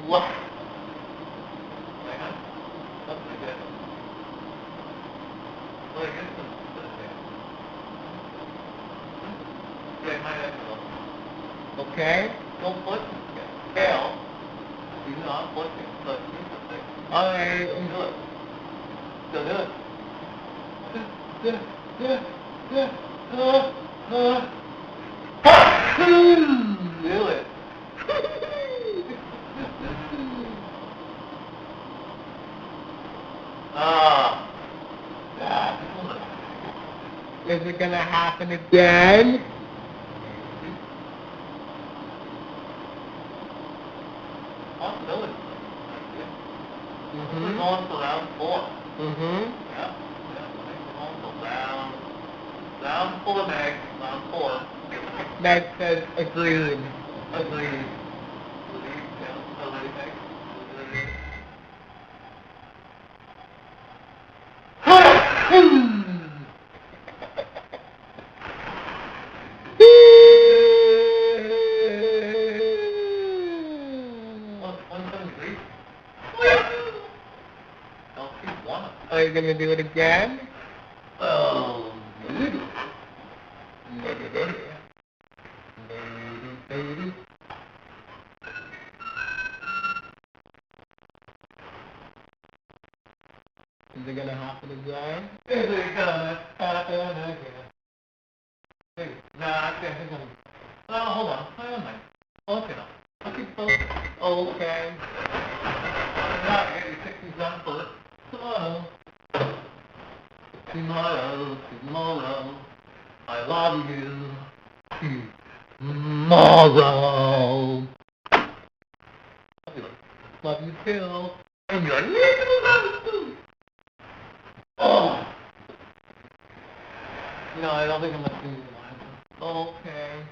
Wow. Wait, huh? That's pretty good. Well, I guess that's good. Yeah, my next one. Okay. Don't push it. Fail. You're not pushing, but do something. Alright. Do it. Still do it. Do it. Ah. Is it gonna happen again? Possibility. We're going for round 4. Yeah. We're going for round 4, Meg. Round 4. Meg says agreed. Agreed. Are you gonna do it again? Oh, maybe. Is it gonna happen again? Is it gonna happen again? Hey, nah, I can't think of it. Oh, hold on. Wait a minute. Okay, now. Okay. Now, get your pictures done for it. Tomorrow, I love you. Tomorrow. Love you too. And your little love too. Oh. No, I don't think I'm gonna do it. Okay.